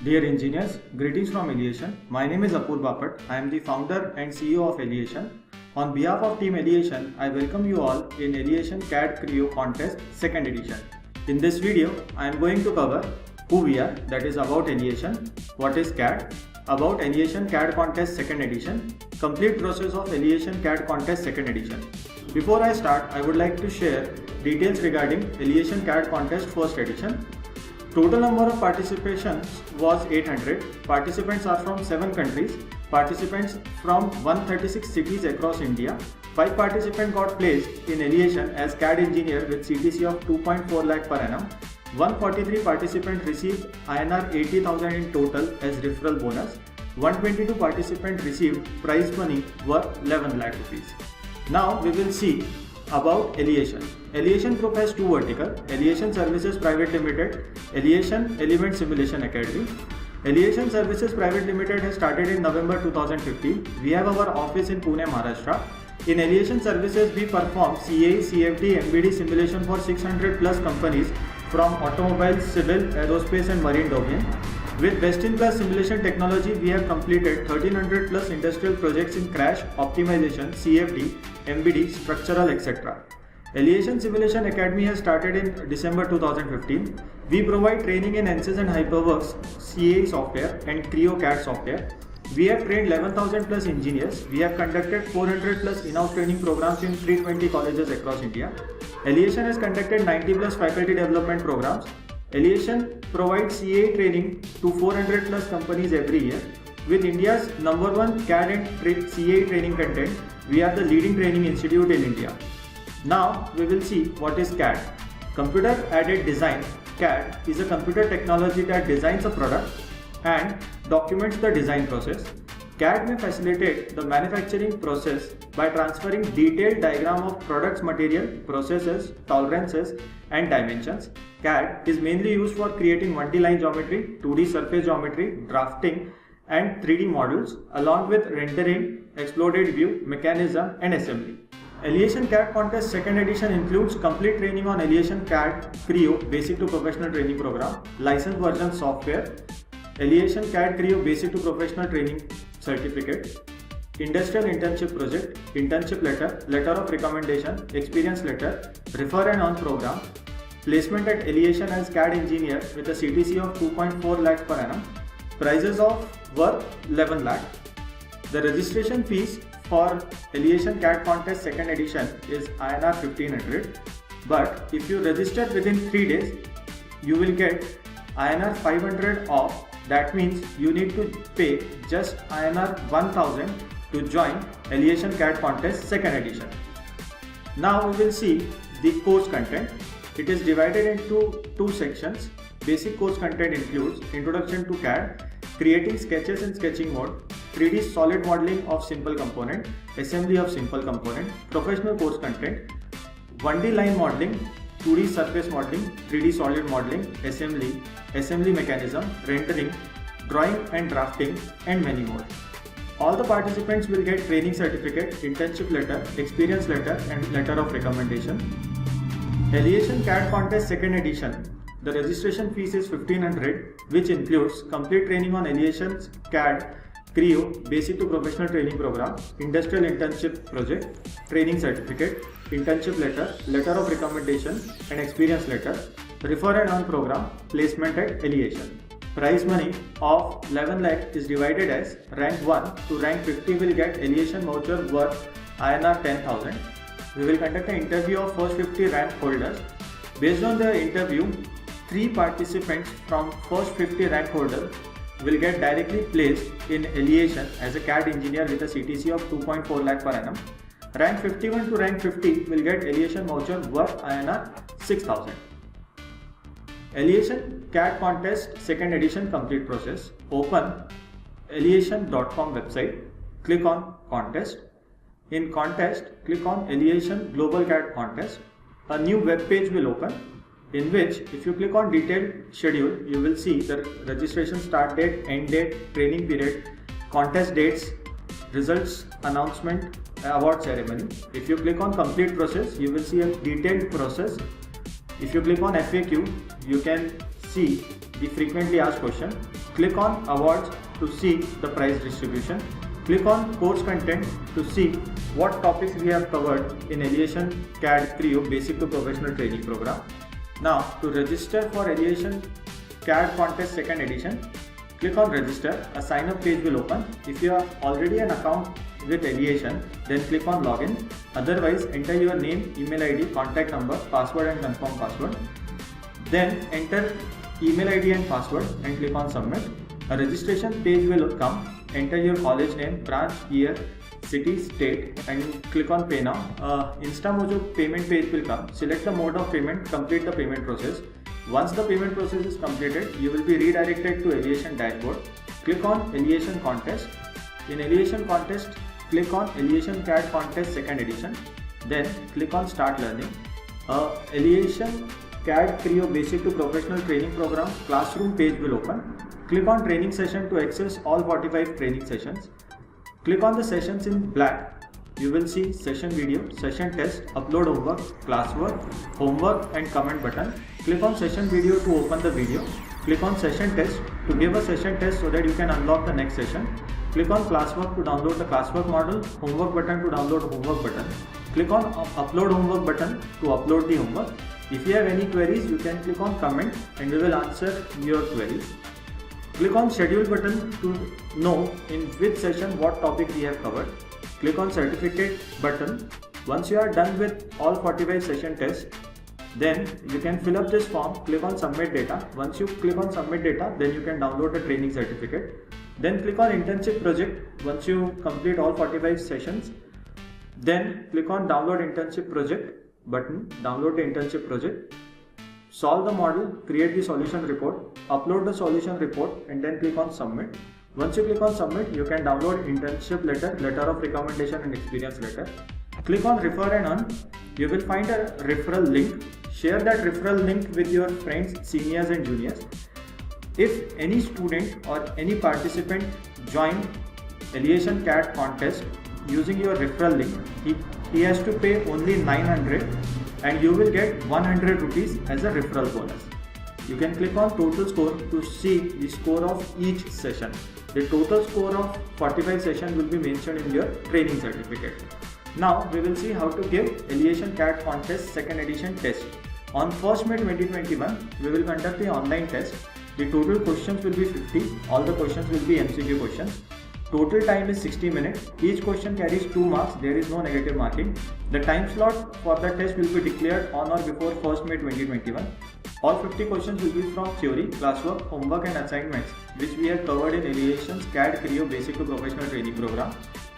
Dear engineers, greetings from Eliation. My name is Apur Bapat. I am the founder and CEO of Eliation. On behalf of Team Eliation, I welcome you all in Eliation CAD Creo Contest 2nd edition. In this video, I am going to cover who we are, that is about Eliation, what is CAD, about Eliation CAD Contest 2nd edition, complete process of Eliation CAD Contest 2nd edition. Before I start, I would like to share details regarding Eliation CAD Contest 1st edition. Total number of participants was 800. Participants are from 7 countries. Participants from 136 cities across India. 5 participants got placed in Eliation as CAD engineer with CTC of 2.4 lakh per annum. 143 participants received INR 80,000 in total as referral bonus. 122 participants received prize money worth 11 lakh rupees. Now we will see about Eliation. Eliation Group has 2 verticals, Eliation Services Private Limited, Eliation Element Simulation Academy. Eliation Services Private Limited has started in November 2015. We have our office in Pune, Maharashtra. In Eliation Services, we perform CAE, CFD, MBD simulation for 600 plus companies from automobile, civil, aerospace and marine domain. With best-in-class simulation technology, we have completed 1300 plus industrial projects in crash, optimization, CFD, MBD, structural, etc. Eliation Simulation Academy has started in December 2015. We provide training in ANSYS and HyperWorks CAE software and Creo CAD software. We have trained 11,000 plus engineers. We have conducted 400 plus in-house training programs in 320 colleges across India. Eliation has conducted 90 plus faculty development programs. Eliation provides CAE training to 400 plus companies every year. With India's #1 CAD and CAE training content, we are the leading training institute in India. Now we will see what is CAD. Computer Aided Design. CAD is a computer technology that designs a product and documents the design process. CAD may facilitate the manufacturing process by transferring detailed diagram of products, material, processes, tolerances and dimensions. CAD is mainly used for creating 1D line geometry, 2D surface geometry, drafting and 3D models along with rendering, exploded view, mechanism and assembly. Eliation CAD Contest 2nd edition includes complete training on Eliation CAD Creo Basic to Professional Training Program, licensed version software, Eliation CAD Creo Basic to Professional Training Certificate, Industrial Internship Project, Internship Letter, Letter of Recommendation, Experience Letter, Refer and Earn Program, Placement at Eliation as CAD Engineer with a CTC of 2.4 lakh per annum, prizes of worth 11 lakh. The registration fees for Eliation CAD Contest 2nd edition is INR 1500, but if you register within 3 days, you will get INR 500 off. That means you need to pay just INR 1000 to join Eliation CAD Contest 2nd edition. Now we will see the course content. It is divided into 2 sections. Basic course content includes Introduction to CAD, creating sketches in sketching mode, 3D solid modeling of simple component, assembly of simple component, professional course content, 1D line modeling, 2D surface modeling, 3D solid modeling, assembly mechanism, rendering, drawing and drafting and many more. All the participants will get training certificate, internship letter, experience letter and letter of recommendation. Eliation CAD Contest 2nd edition. The registration fees is 1500, which includes complete training on Eliation's CAD Creo Basic to Professional Training Program, Industrial Internship Project, Training Certificate, Internship Letter, Letter of Recommendation and Experience Letter, Refer and Earn Program, Placement at Eliation. Prize money of 11 lakh is divided as rank 1 to rank 50 will get Eliation voucher worth INR 10,000. We will conduct an interview of first 50 rank holders. Based on the interview, 3 participants from first 50 rank holders will get directly placed in Eliation as a CAD engineer with a CTC of 2.4 lakh per annum. Rank 51 to rank 50 will get Eliation voucher worth INR 6,000. Eliation CAD Contest 2nd edition complete process. Open eliation.com website. Click on Contest. In Contest, click on Eliation Global CAD Contest. A new web page will open, in which if you click on detailed schedule, you will see the registration start date, end date, training period, contest dates, results announcement, award ceremony. If you click on complete process, you will see a detailed process. If you click on FAQ, you can see the frequently asked question. Click on awards to see the prize distribution. Click on course content to see what topics we have covered in Eliation CAD Creo Basic to Professional Training Program. Now to register for Eliation CAD Contest 2nd edition, click on register. A sign up page will open. If you have already an account with Eliation, then click on login. Otherwise, enter your name, email ID, contact number, password and confirm password. Then enter email ID and password and click on submit. A registration page will come. Enter your college name, branch, year, city, state and click on pay now. InstaMojo payment page will come. Select the mode of payment, complete the payment process. Once the payment process is completed, you will be redirected to Eliation dashboard. Click on Eliation Contest. In Eliation Contest, click on Eliation CAD Contest 2nd edition. Then click on Start Learning. Eliation CAD Creo Basic to Professional Training Program classroom page will open. Click on Training Session to access all 45 training sessions. Click on the sessions in black. You will see session video, session test, upload homework, classwork, homework and comment button. Click on session video to open the video. Click on session test to give a session test so that you can unlock the next session. Click on classwork to download the classwork model, homework button to download homework button. Click on upload homework button to upload the homework. If you have any queries, you can click on comment and we will answer your queries. Click on schedule button to know in which session what topic we have covered. Click on certificate button. Once you are done with all 45 session tests, then you can fill up this form. Click on submit data. Once you click on submit data, then you can download the training certificate. Then click on internship project. Once you complete all 45 sessions, then click on download internship project button. Download the internship project. Solve the model, create the solution report, upload the solution report and then click on submit. Once you click on submit, you can download internship letter, letter of recommendation and experience letter. Click on refer and earn. You will find a referral link. Share that referral link with your friends, seniors and juniors. If any student or any participant join Eliation CAD contest using your referral link, he has to pay only 900 and you will get 100 rupees as a referral bonus. You can click on total score to see the score of each session. The total score of 45 sessions will be mentioned in your training certificate. Now we will see how to give Eliation CAD Contest 2nd edition test. On 1st May 2021, we will conduct the online test. The total questions will be 50. All the questions will be MCQ questions. Total time is 60 minutes. Each question carries 2 marks. There is no negative marking. The time slot for the test will be declared on or before 1st May 2021. All 50 questions will be from theory, classwork, homework and assignments which we have covered in Eliation's CAD Creo Basic to Professional Training Program.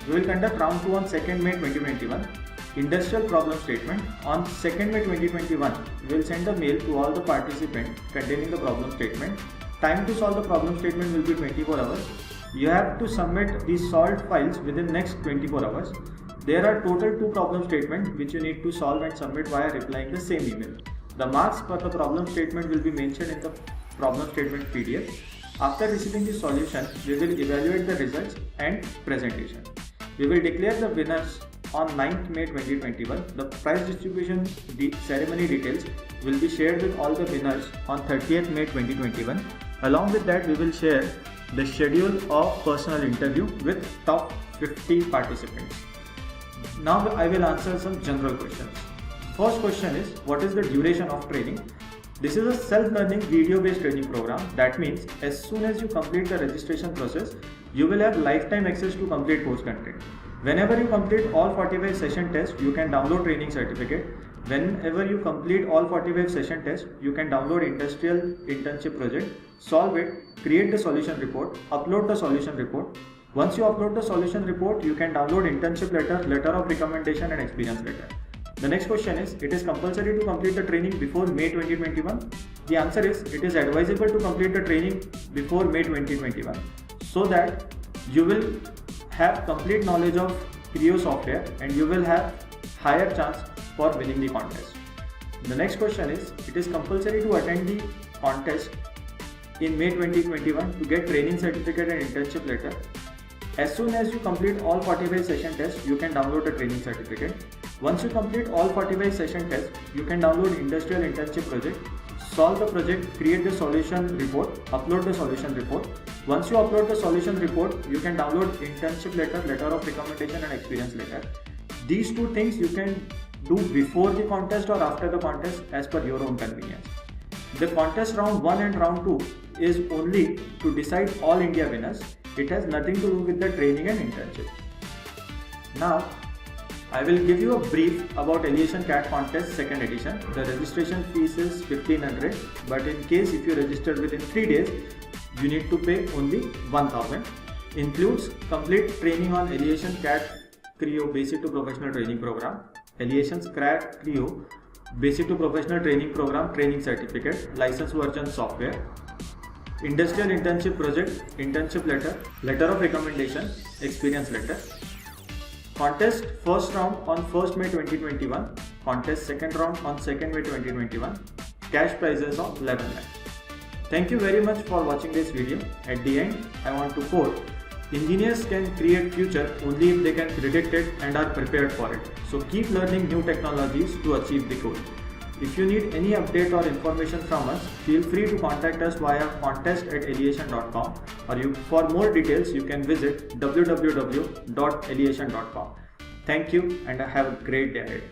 We will conduct round 2 on 2nd May 2021. Industrial problem statement. On 2nd May 2021, we will send a mail to all the participants containing the problem statement. Time to solve the problem statement will be 24 hours. You have to submit the solved files within next 24 hours. There are total 2 problem statements which you need to solve and submit via replying the same email. The marks for the problem statement will be mentioned in the problem statement PDF. After receiving the solution, we will evaluate the results and presentation. We will declare the winners on 9th May 2021. The prize distribution ceremony details will be shared with all the winners on 30th May 2021. Along with that, we will share the schedule of personal interview with top 50 participants. Now I will answer some general questions. First question is, what is the duration of training? This is a self-learning video-based training program. That means as soon as you complete the registration process, you will have lifetime access to complete course content. Whenever you complete all 45 session tests, you can download training certificate. Whenever you complete all 45 session tests, you can download industrial internship project, solve it, create the solution report, upload the solution report. Once you upload the solution report, you can download internship letter, letter of recommendation and experience letter. The next question is, it is compulsory to complete the training before May 2021? The answer is, it is advisable to complete the training before May 2021 so that you will have complete knowledge of Creo software and you will have higher chance for winning the contest. The next question is, it is compulsory to attend the contest in May 2021 to get training certificate and internship letter. As soon as you complete all 45 session tests, you can download the training certificate. Once you complete all 45 session tests, you can download industrial internship project, solve the project, create the solution report, upload the solution report. Once you upload the solution report, you can download internship letter, letter of recommendation and experience letter. These two things you can do before the contest or after the contest as per your own convenience. The contest round 1 and round 2 is only to decide all India winners. It has nothing to do with the training and internship. Now, I will give you a brief about Elevation CAT Contest 2nd edition. The registration fees is 1500, but in case if you registered within 3 days, you need to pay only 1000. Includes complete training on Elevation CAT Creo Basic to Professional Training Program, Elevation CAT Creo Basic to Professional Training Program Training Certificate, License Version Software, Industrial Internship Project, Internship Letter, Letter of Recommendation, Experience Letter. Contest first round on 1st May 2021, contest second round on 2nd May 2021, cash prizes of 11 lakh. Thank you very much for watching this video. At the end, I want to quote, engineers can create future only if they can predict it and are prepared for it. So keep learning new technologies to achieve the goal. If you need any update or information from us, feel free to contact us via contest@elevation.com, or for more details you can visit www.elevation.com. Thank you and have a great day ahead.